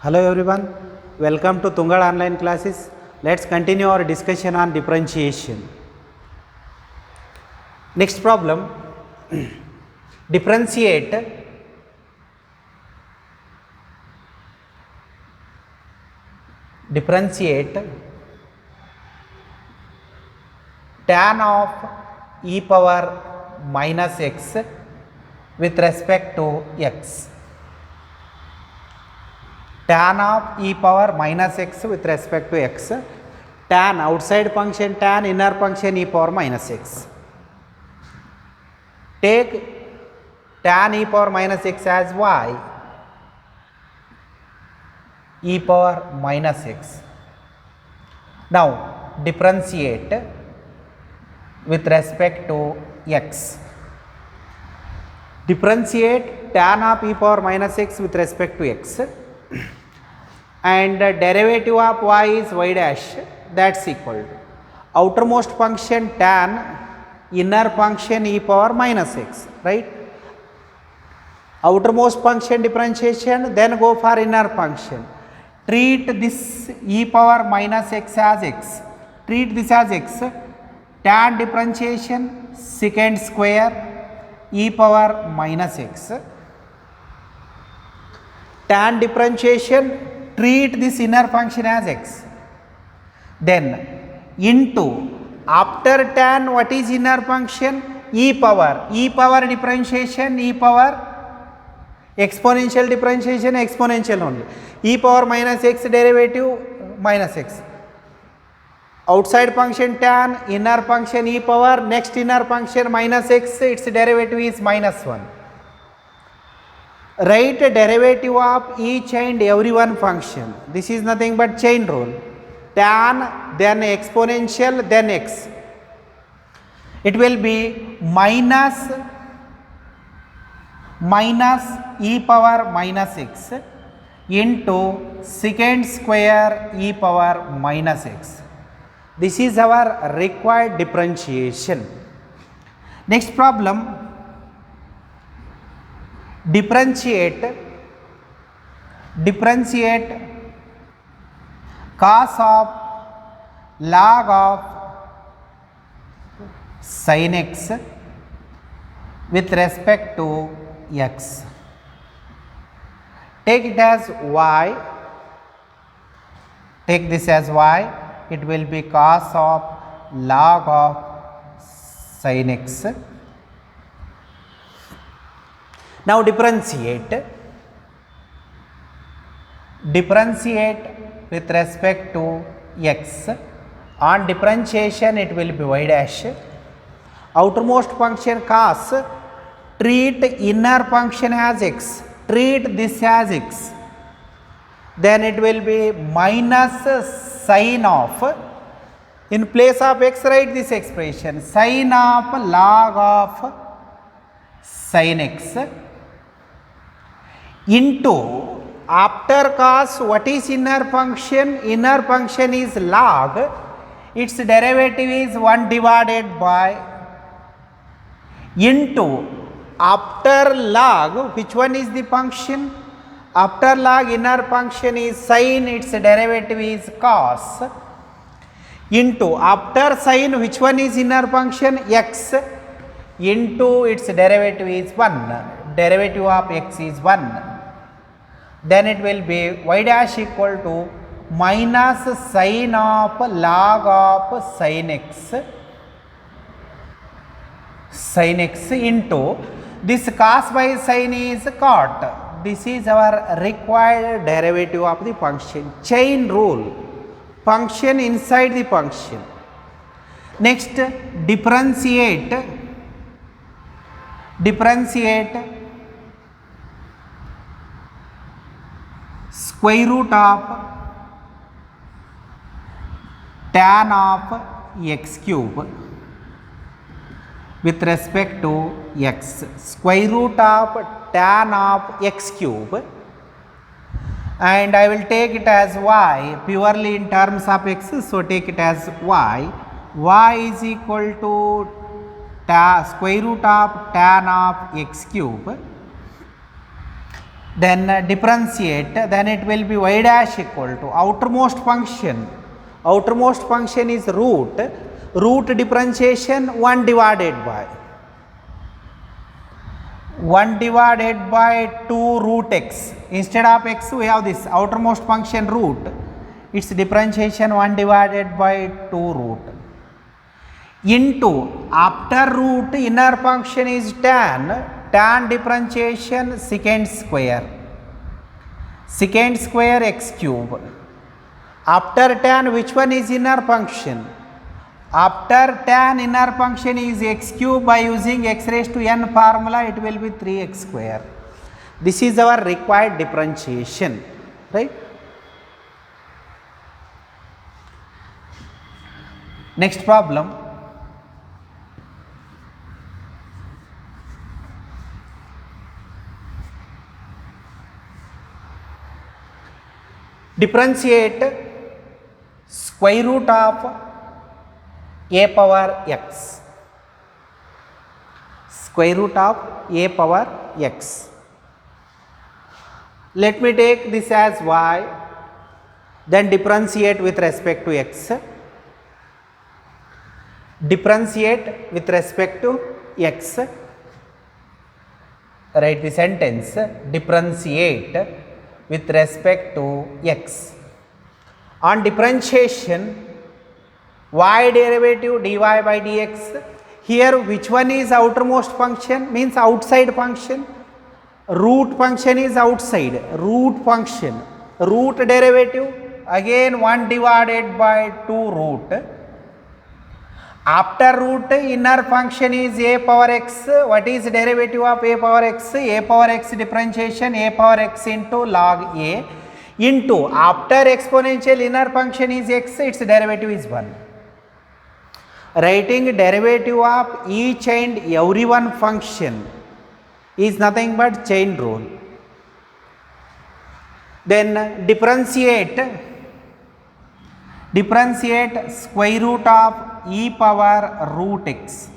Hello everyone, welcome to Tungal online classes. Let's continue our discussion on differentiation. Next problem, differentiate tan of e power minus x with respect to x. Tan of e power minus x with respect to x. Tan outside function, tan inner function e power minus x. Take tan e power minus x as y, e power minus x. Now differentiate with respect to x. Differentiate tan of e power minus x with respect to x, and derivative of y is y dash, that's equal to outermost function tan inner function e power minus x, right? Outermost function differentiation, then go for inner function. Treat this e power minus x as x. Treat this as x. Tan differentiation secant square e power minus x. Tan differentiation, treat this inner function as x. Then into, after tan, what is inner function? E power differentiation, e power exponential differentiation, exponential only. E power minus x derivative minus x. Outside function tan, inner function e power, next inner function minus x, its derivative is minus 1. Write derivative of each and every one function. This is nothing but chain rule. Tan, then exponential, then x. It will be minus e power minus x into secant square e power minus x. This is our required differentiation. Next problem, differentiate cos of log of sin x with respect to x. Take it as y, take this as y, it will be cos of log of sin x. Now differentiate with respect to x. On differentiation it will be y dash. Outermost function cos, treat inner function as x, treat this as x, then it will be minus sin of, in place of x write this expression, sin of log of sin x into, after cos, what is inner function? Inner function is log, its derivative is 1 divided by, into, after log, which one is the function? After log inner function is sin, its derivative is cos, into, after sin, which one is inner function? X, into its derivative is 1, derivative of x is 1. Then it will be y dash equal to minus sin of log of sin x into, this cos by sin is cot. This is our required derivative of the function. Chain rule, function inside the function. Next, differentiate square root of tan of x cube with respect to x. Square root of tan of x cube, and I will take it as y purely in terms of x, so take it as y. Y is equal to square root of tan of x cube then differentiate, then it will be y dash equal to outermost function. Outermost function is root differentiation 1 divided by 2 root x. Instead of x we have this outermost function root, its differentiation 1 divided by 2 root into after root inner function is tan differentiation secant square x cube. After tan, which one is inner function? After tan inner function is x cube. By using x raised to n formula, it will be 3x square. This is our required differentiation, right? Next problem. Differentiate square root of a power x. Square root of a power x. Let me take this as y, then differentiate with respect to x. Differentiate with respect to x. Write the sentence, differentiate with respect to x. On differentiation, y derivative dy by dx. Here which one is outermost function? Means outside function. Root function is outside. Root function. Root derivative again 1 divided by 2 root. After root inner function is a power x. What is derivative of a power x? A power x differentiation a power x into log a into after exponential inner function is x, its derivative is 1. Writing derivative of each and every one function is nothing but chain rule. Then differentiate square root of e power root x,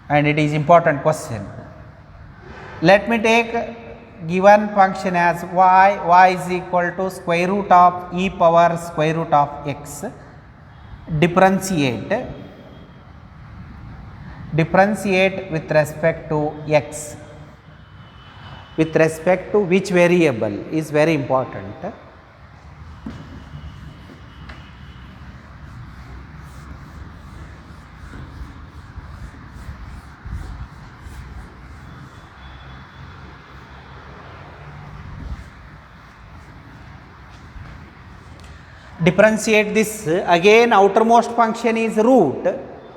and it is important question. Let me take given function as y is equal to square root of e power square root of x. Differentiate with respect to x. With respect to which variable is very important. Differentiate this, again outermost function is root.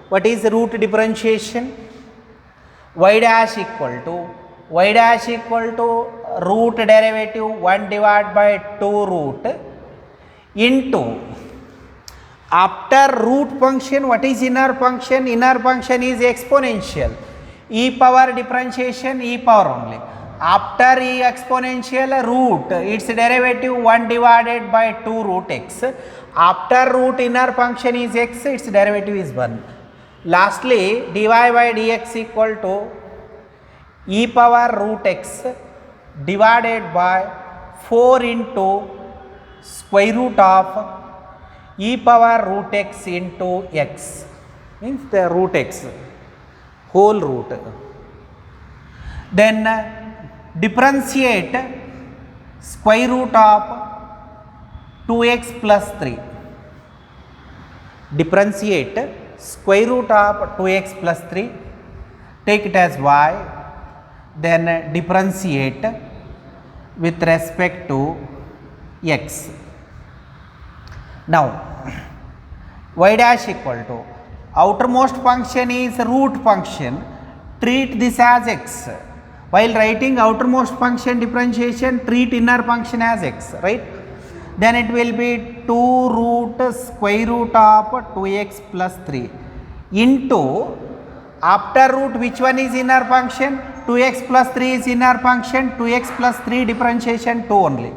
What is root differentiation? Y dash equal to root derivative 1 divided by 2 root into after root function. What is inner function? Inner function is exponential. E power differentiation e power only. After e exponential root, its derivative 1 divided by 2 root x. After root inner function is x, its derivative is 1. Lastly, dy by dx equal to e power root x divided by 4 into square root of e power root x into x, means the root x, whole root. Then differentiate square root of 2x plus 3. Differentiate square root of 2x plus 3. Take it as y. Then differentiate with respect to x. Now y dash equal to outermost function is root function. Treat this as x. While writing outermost function differentiation, treat inner function as x, right? Then it will be 2 root square root of 2x plus 3 into after root which one is inner function? 2x plus 3 is inner function. 2x plus 3 differentiation 2 only.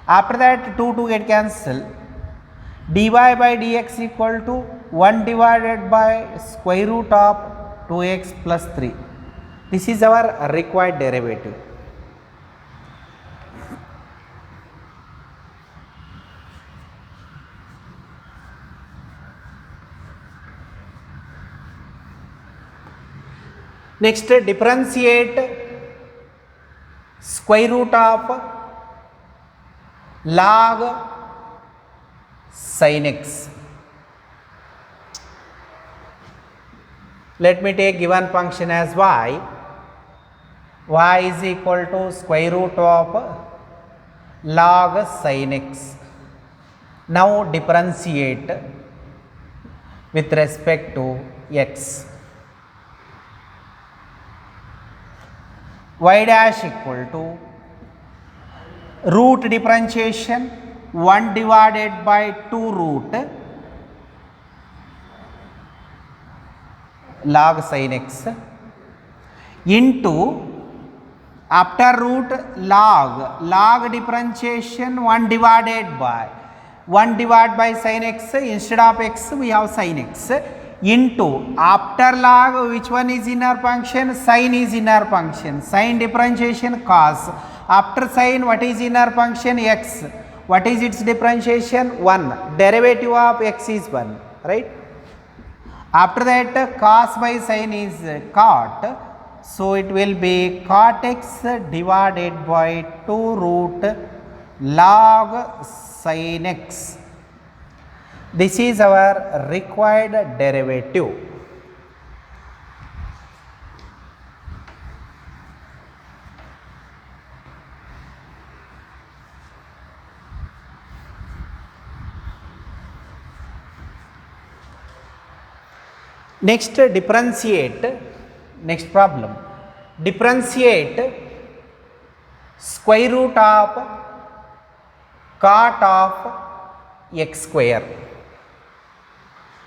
After that 2 get cancelled. Dy by dx equal to 1 divided by square root of 2x plus 3. This is our required derivative. Next, differentiate square root of log sin x. Let me take given function as y. Y is equal to square root of log sin x. Now differentiate with respect to x. Y dash equal to root differentiation 1 divided by 2 root log sin x into after root log differentiation 1 divided by sin x, instead of x we have sin x, into after log, which one is inner function? Sin is inner function. Sin differentiation cos. After sin, what is inner function? X. What is its differentiation? 1. Derivative of x is 1, right? After that, cos by sin is cot. So it will be cot x divided by 2 root log sin x. This is our required derivative. Next, differentiate. Next problem. Differentiate square root of cot of x square.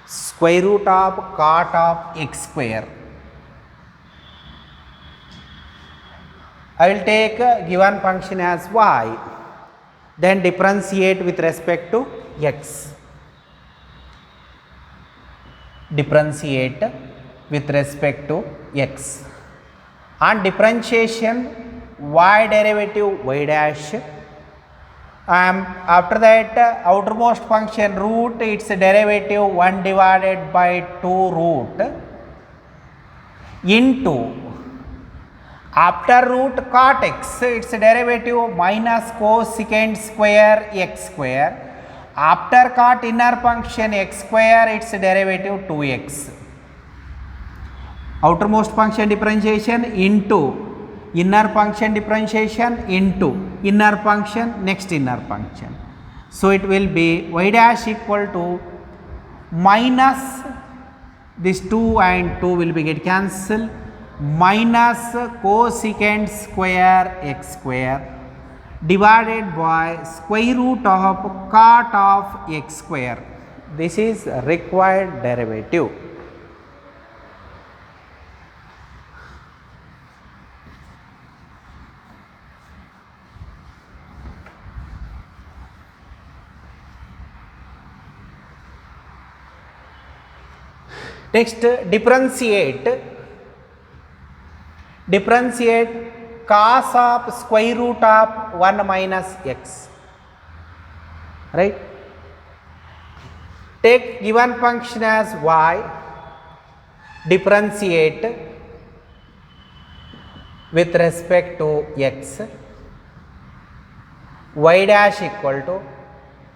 Square root of cot of x square. I will take a given function as y, then differentiate with respect to x. Differentiate with respect to x. On differentiation, y derivative y dash. After that, outermost function root, its derivative 1 divided by 2 root into after root cot x, its derivative minus cosecant square x square. After cot inner function x square, its derivative 2x. Outermost function differentiation into inner function differentiation into inner function, next inner function. So it will be y dash equal to minus this 2 and 2 will be get cancelled, minus cosecant square x square divided by square root of cot of x square. This is required derivative. Next, differentiate cos of square root of 1 minus x, right? Take given function as y, differentiate with respect to x, y dash equal to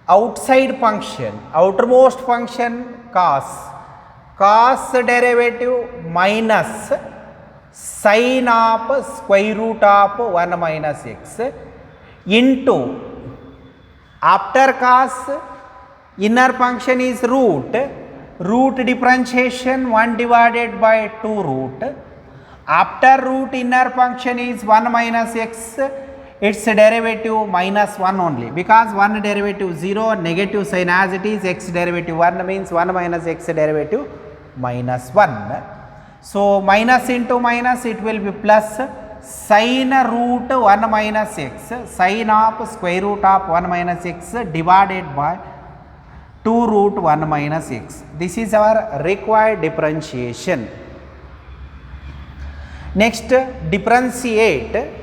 outside function, outermost function cos derivative minus sin of square root of 1 minus x into after cos inner function is root differentiation 1 divided by 2 root. After root inner function is 1 minus x, its derivative minus 1 only, because 1 derivative 0, negative sign as it is, x derivative 1 means 1 minus x derivative minus 1. So minus into minus, it will be plus sin root 1 minus x, sin of square root of 1 minus x divided by 2 root 1 minus x. This is our required differentiation. Next, differentiate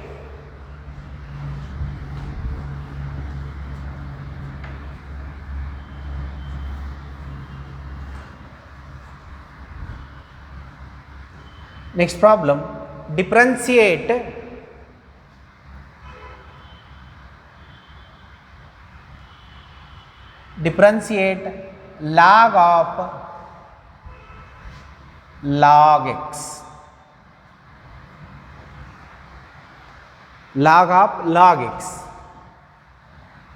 next problem, differentiate log of log x, log of log x,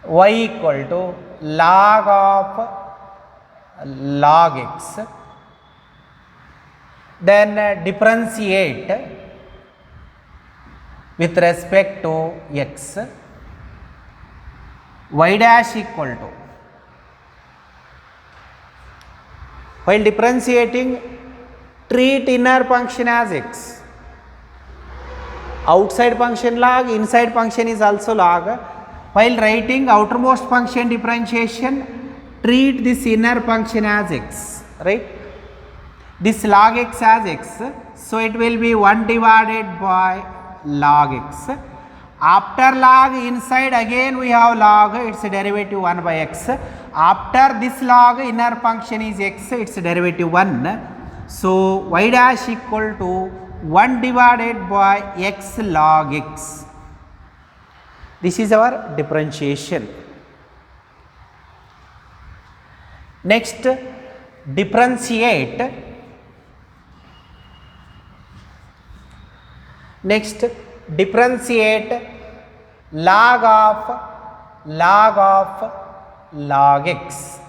y equal to log of log x, then differentiate with respect to x, y dash equal to, while differentiating treat inner function as x, outside function log, inside function is also log. While writing outermost function differentiation, treat this inner function as x, right? This log x as x, so it will be 1 divided by log x. After log, inside again we have log, its derivative 1 by x. After this log, inner function is x, its derivative 1. So y dash equal to 1 divided by x log x. This is our differentiation. Next, differentiate log of log x.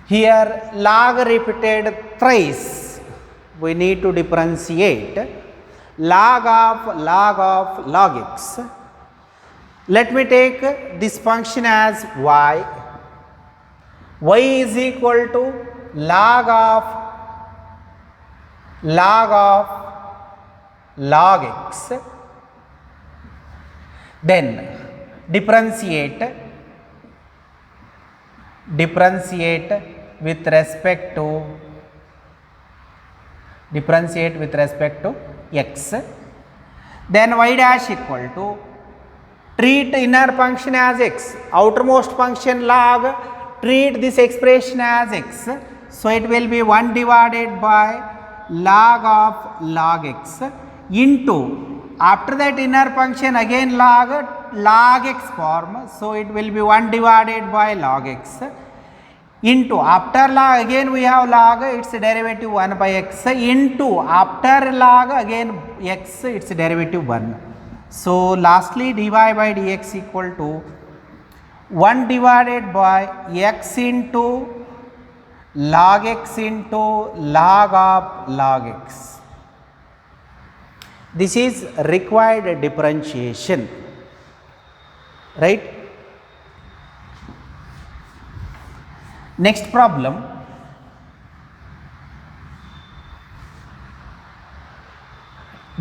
Here log repeated thrice, we need to differentiate log of log x. Let me take this function as y. Y is equal to log of log x. Then differentiate with respect to x. Then y dash equal to treat inner function as x, outermost function log, treat this expression as x, so it will be 1 divided by log of log x into, after that inner function again log x form, so it will be 1 divided by log x into, after log again we have log, its derivative 1 by x into, after log again x, its derivative 1. So lastly dy by dx equal to 1 divided by x into log x into log of log x. This is required differentiation, right? Next problem,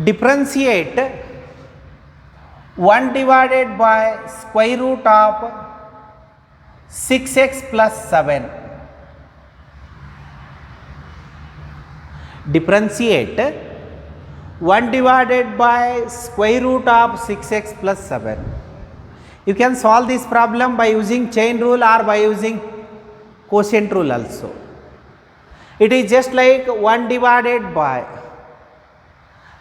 differentiate 1 divided by square root of 6x plus 7. Differentiate 1 divided by square root of 6x plus 7. You can solve this problem by using chain rule or by using quotient rule also. It is just like 1 divided by,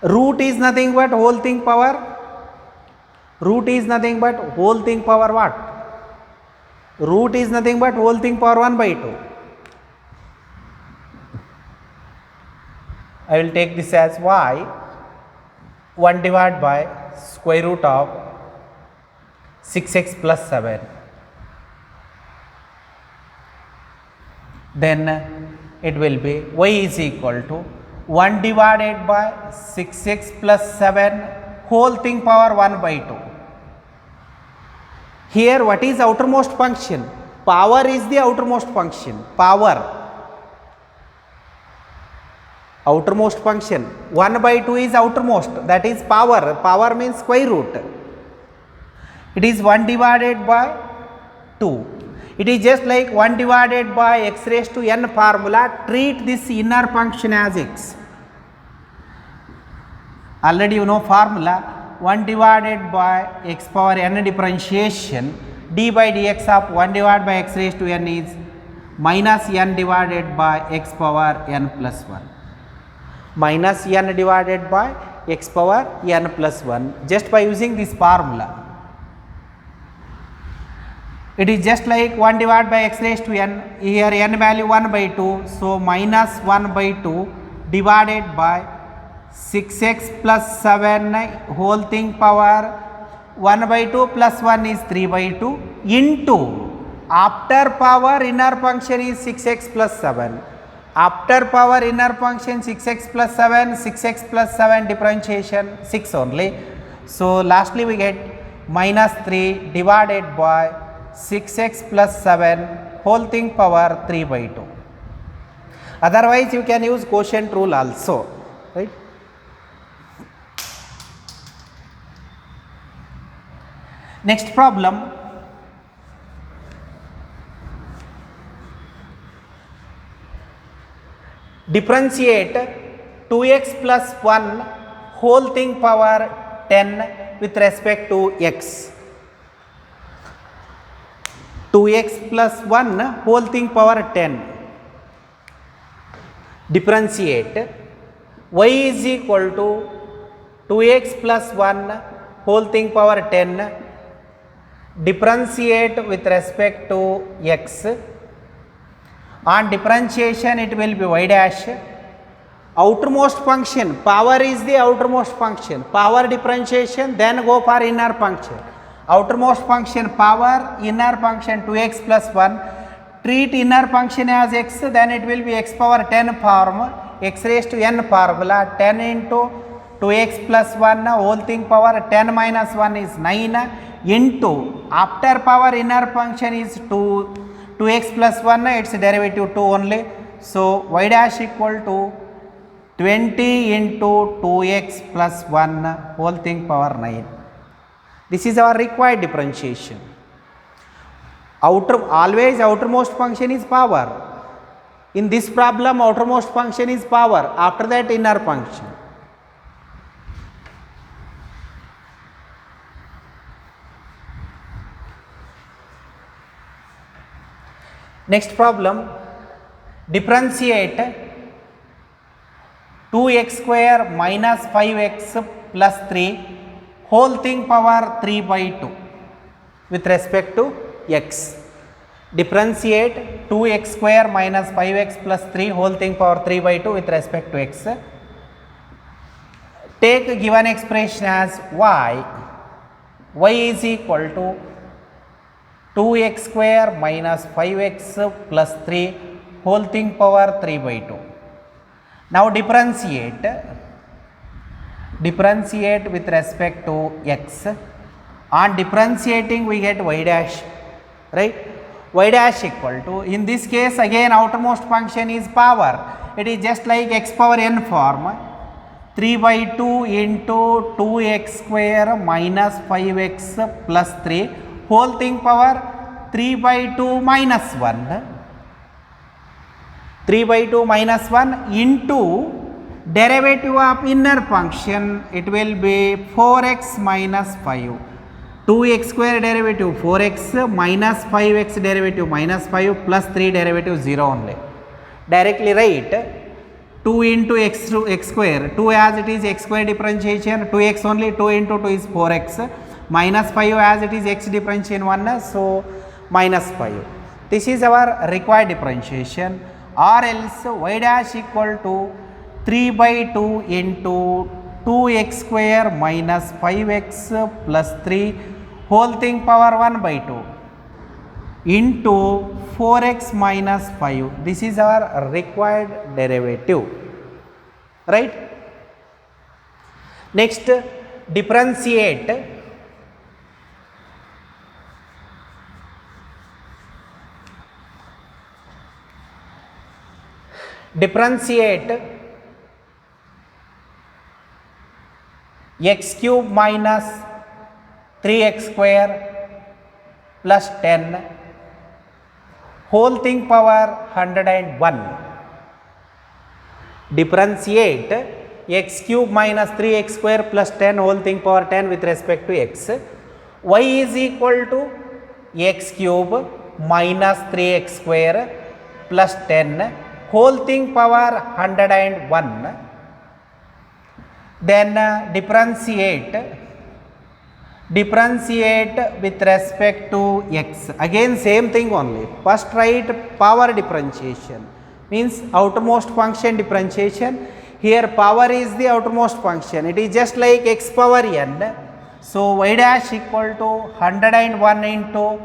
root is nothing but whole thing power. Root is nothing but whole thing power what? Root is nothing but whole thing power 1 by 2. I will take this as y, 1 divided by square root of 6x plus 7. Then it will be y is equal to 1 divided by 6x plus 7 whole thing power 1 by 2. Here what is outermost function? Power is the outermost function. Power, outermost function, 1 by 2 is outermost, that is power. Power means square root. It is 1 divided by 2. It is just like 1 divided by x raised to n formula. Treat this inner function as x. Already you know formula, 1 divided by x power n differentiation d by dx of 1 divided by x raised to n is minus n divided by x power n plus 1. Minus n divided by x power n plus 1 just by using this formula. It is just like 1 divided by x raised to n, here n value 1 by 2, so minus 1 by 2 divided by 6x plus 7 whole thing power 1 by 2 plus 1 is 3 by 2 into after power inner function is 6x plus 7. After power inner function 6x plus 7, 6x plus 7 differentiation 6 only. So lastly we get minus 3 divided by 6x plus 7 whole thing power 3 by 2. Otherwise you can use quotient rule also, right? Next problem, differentiate 2x plus 1 whole thing power 10 with respect to x. 2x plus 1 whole thing power 10. Differentiate y is equal to 2x plus 1 whole thing power 10. Differentiate with respect to x. On differentiation it will be y dash. Outermost function, power is the outermost function. Power differentiation, then go for inner function. Outermost function power, inner function 2x plus 1. Treat inner function as x, then it will be x power 10 form, x raised to n formula. 10 into 2x plus 1 whole thing power 10 minus 1 is 9 into after power inner function is 2x plus 1, its derivative 2 only. So y dash equal to 20 into 2x plus 1 whole thing power 9. This is our required differentiation. Always outermost function is power. In this problem outermost function is power, after that inner function. Next problem, differentiate 2x square minus 5x plus 3 whole thing power 3 by 2 with respect to x. Differentiate 2x square minus 5x plus 3 whole thing power 3 by 2 with respect to x. Take given expression as y is equal to 2x square minus 5x plus 3 whole thing power 3 by 2. Now differentiate with respect to x. On differentiating we get y dash, right? Y dash equal to, in this case again outermost function is power. It is just like x power n form, 3 by 2 into 2x square minus 5x plus 3 whole thing power 3 by 2 minus 1. 3 by 2 minus 1 into derivative of inner function, it will be 4x minus 5. 2x square derivative 4x minus 5x derivative minus 5 plus 3 derivative 0 only. Directly write 2 into x square, 2 as it is x square differentiation, 2x only, 2 into 2 is 4x, minus 5 as it is x differentiation 1, so minus 5. This is our required differentiation, or else y dash equal to 3 by 2 into 2x square minus 5x plus 3 whole thing power 1 by 2 into 4x minus 5. This is our required derivative, right? Next, differentiate x cube minus 3x square plus 10 whole thing power 101. Differentiate x cube minus 3x square plus 10 whole thing power 10 with respect to x. Y is equal to x cube minus 3x square plus 10 whole thing power 101. Then differentiate with respect to x. Again same thing only. First write power differentiation, means outermost function differentiation. Here power is the outermost function. It is just like x power n. So y dash equal to 101 into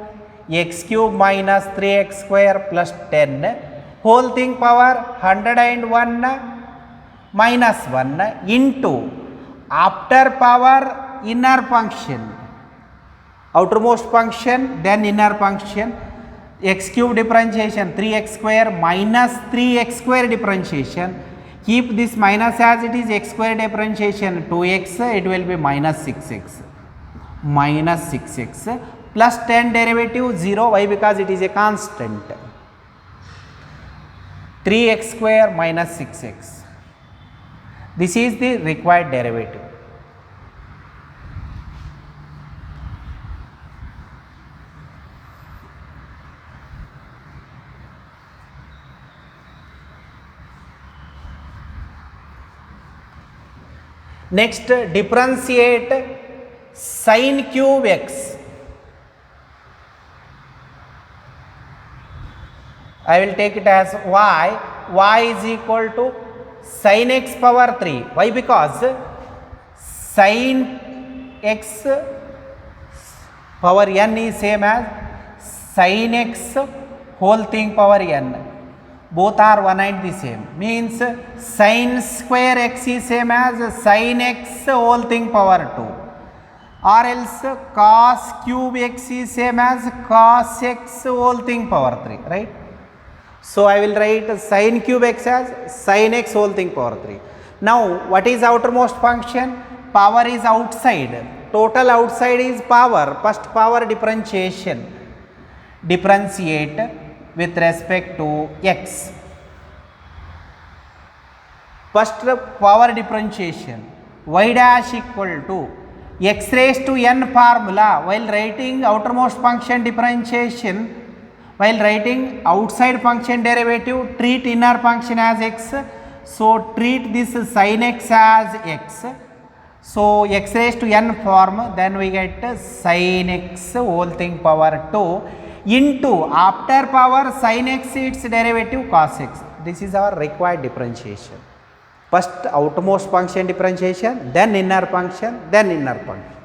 x cube minus 3x square plus 10 whole thing power 101 minus 1 into after power inner function, outermost function then inner function, x cube differentiation 3x square minus 3x square differentiation. Keep this minus as it is, x square differentiation 2x, it will be minus 6x plus 10 derivative 0. Why? Because it is a constant. 3x square minus 6x. This is the required derivative. Next, differentiate sin cube x. I will take it as y is equal to sin x power 3. Why? Because sin x power n is same as sin x whole thing power n. Both are one and the same. Means sin square x is same as sin x whole thing power 2. Or else cos cube x is same as cos x whole thing power 3. Right? So I will write sin cube x as sin x whole thing power 3. Now what is outermost function? Power is outside. Total outside is power. First power differentiation. Differentiate with respect to x. First power differentiation. Y dash equal to x raised to n formula. While writing outermost function differentiation, while writing outside function derivative, treat inner function as x. So treat this sin x as x. So x raised to n form, then we get sin x whole thing power 2 into after power sin x its derivative cos x. This is our required differentiation. First outermost function differentiation, then inner function, then inner function.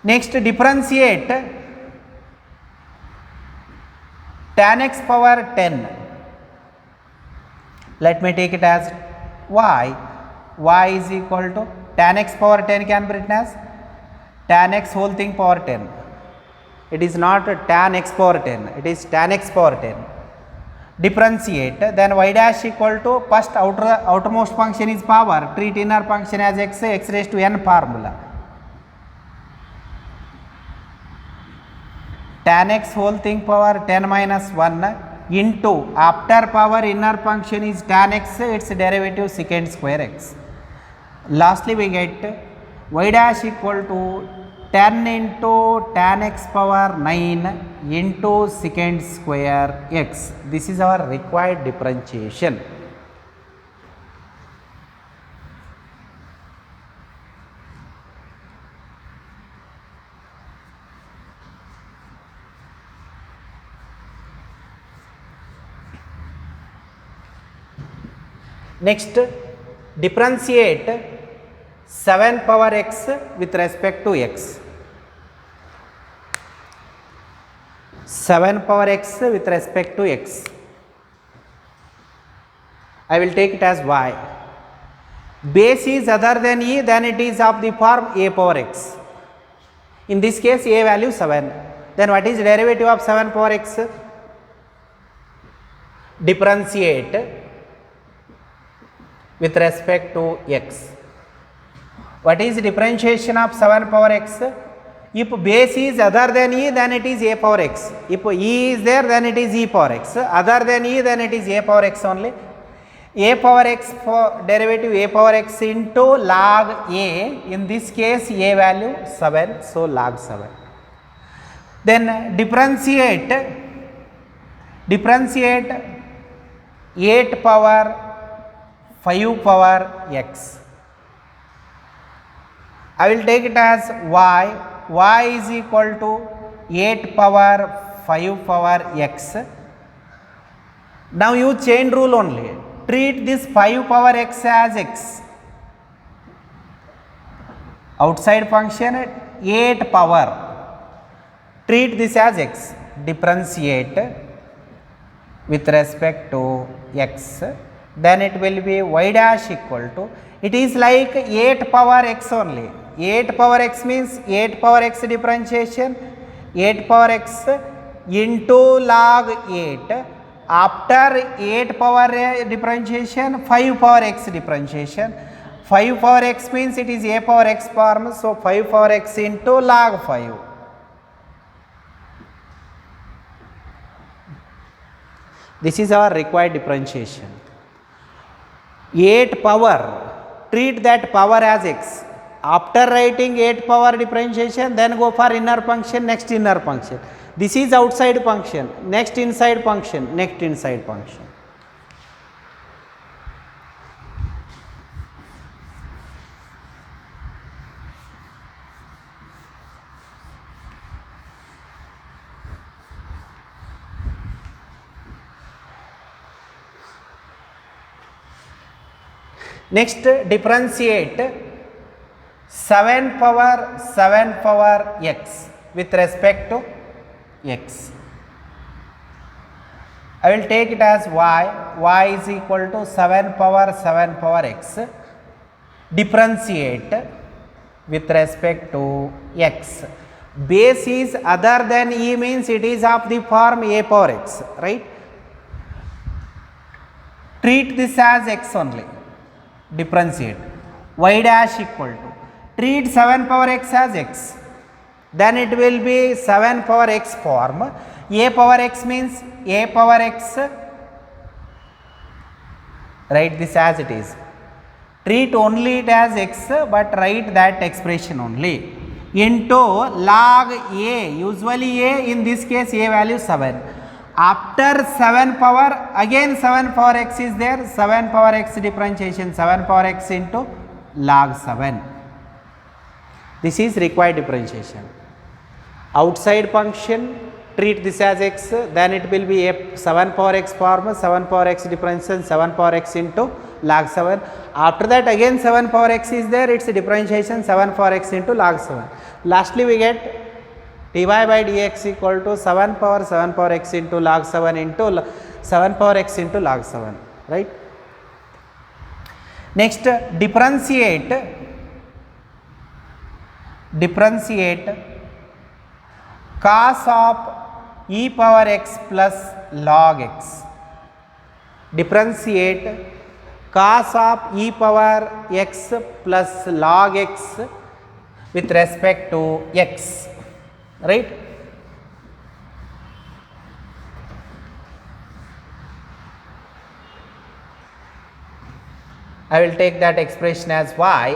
Next, differentiate tan x power 10. Let me take it as y. Y is equal to tan x power 10 can be written as tan x whole thing power 10. It is not tan x power 10, it is tan x power 10. Differentiate, then y dash equal to first outermost function is power, treat inner function as x, x raised to n formula. Tan x whole thing power 10 minus 1 into after power inner function is tan x, its derivative secant square x. Lastly we get y dash equal to 10 into tan x power 9 into secant square x. This is our required differentiation. Next, differentiate 7 power x with respect to x. 7 power x with respect to x. I will take it as y. Base is other than e, then it is of the form a power x. In this case a value 7. Then what is derivative of 7 power x? Differentiate with respect to x. What is differentiation of 7 power x? If base is other than e, then it is a power x. If e is there, then it is e power x. Other than e, then it is a power x only. a power x for derivative a power x into log a, in this case a value 7, so log 7. Then differentiate 8 power 5 power x. I will take it as y is equal to 8 power 5 power x. Now use chain rule only. Treat this 5 power x as x. Outside function 8 power. Treat this as x. Differentiate with respect to x. Then it will be y dash equal to, it is like 8 power x only. 8 power x means 8 power x differentiation, 8 power x into log 8. After 8 power differentiation, 5 power x differentiation. 5 power x means it is a power x form, so 5 power x into log 5. This is our required differentiation. 8 power, treat that power as x. After writing 8 power differentiation, then go for inner function, next inner function. This is outside function, next inside function, next inside function. Next, differentiate 7 power x with respect to x. I will take it as y is equal to 7 power x. Differentiate with respect to x. Base is other than e means it is of the form a power x, right? Treat this as x only. Differentiate y dash equal to, treat 7 power x as x, then it will be 7 power x form. A power x means a power x, write this as it is. Treat only it as x, but write that expression only, into log a, usually a, in this case a value 7. After 7 power, again 7 power x is there, 7 power x differentiation, 7 power x into log 7. This is required differentiation. Outside function, treat this as x, then it will be a 7 power x form, 7 power x differentiation, 7 power x into log 7. After that again 7 power x is there, its differentiation 7 power x into log 7. Lastly we get dy by dx equal to 7 power x into log 7 into 7 power x into log 7, right? Next, differentiate cos of e power x plus log x. Differentiate cos of e power x plus log x with respect to x, right? I will take that expression as y,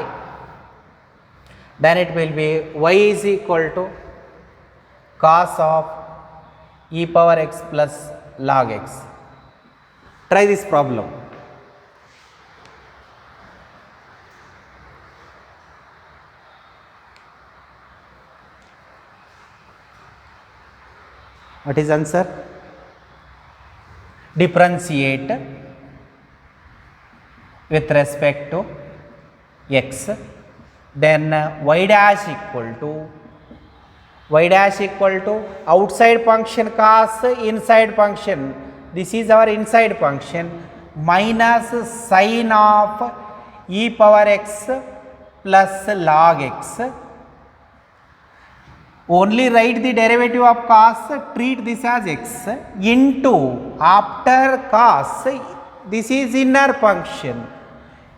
then it will be y is equal to cos of e power x plus log x. Try this problem. What is answer? Differentiate with respect to x, then y dash equal to outside function cos, inside function, this is our inside function, minus sin of e power x plus log x. Only write the derivative of cos, treat this as x, into after cos, this is inner function,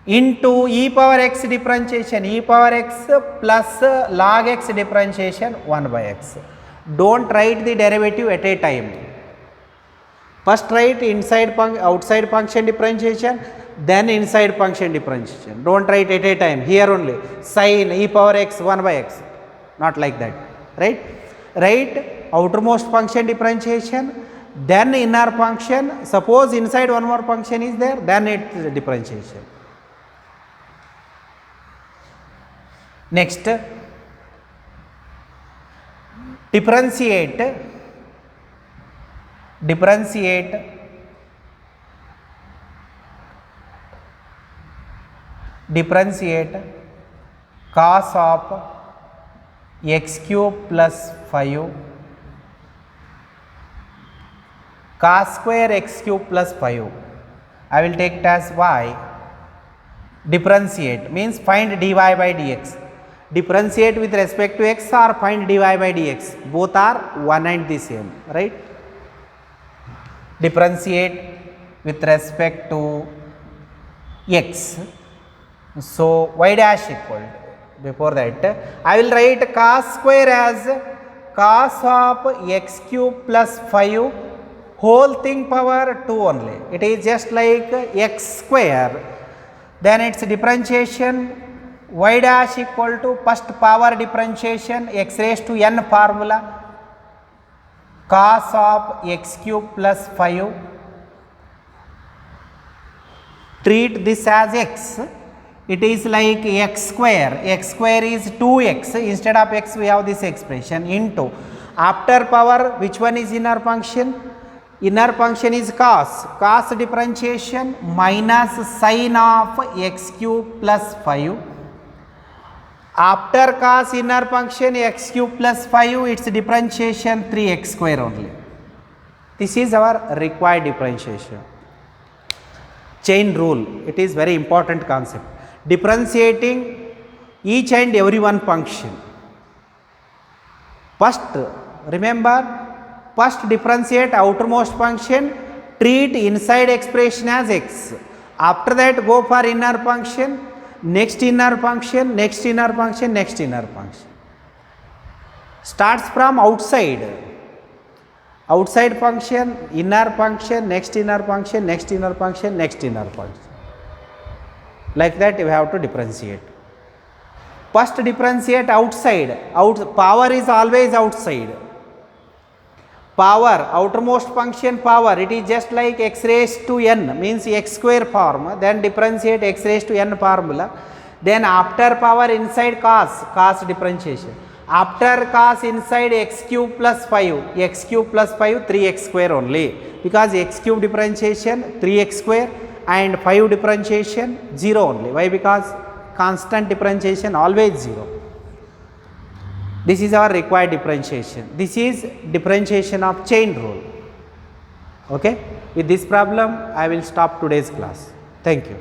into e power x differentiation, e power x plus log x differentiation 1 by x. Don't write the derivative at a time. First write outside function differentiation, then inside function differentiation. Don't write at a time, here only sin e power x 1 by x, not like that, right? Write outermost function differentiation, then inner function. Suppose inside one more function is there, then it's differentiation. Next, differentiate cos of x cube plus 5 cos square x cube plus 5. I will take it as y. Differentiate means find dy by dx. Differentiate with respect to x or find dy by dx. Both are one and the same, right? Differentiate with respect to x. So y dash equal, before that I will write cos square as cos of x cube plus 5 whole thing power 2 only. It is just like x square. Then its differentiation y dash equal to first power differentiation x raised to n formula cos of x cube plus 5. Treat this as x. It is like x square is 2x, instead of x we have this expression into after power, which one is inner function? Inner function is cos differentiation minus sin of x cube plus 5. After cos inner function x cube plus 5, its differentiation 3x square only. This is our required differentiation. Chain rule, it is very important concept. Differentiating each and every one function. First, remember, first differentiate outermost function, treat inside expression as x. After that go for inner function, next inner function, next inner function, next inner function. Starts from outside. Outside function, inner function, next inner function, next inner function, next inner function. Like that you have to differentiate. First differentiate outside. Power is always outside. Power, outermost function power, it is just like x raised to n, means x square form. Then differentiate x raised to n formula. Then after power inside cos differentiation. After cos inside x cube plus 5, 3x square only, because x cube differentiation 3x square and 5 differentiation 0 only. Why? Because constant differentiation always 0. This is our required differentiation. This is differentiation of chain rule. Okay. With this problem, I will stop today's class. Thank you.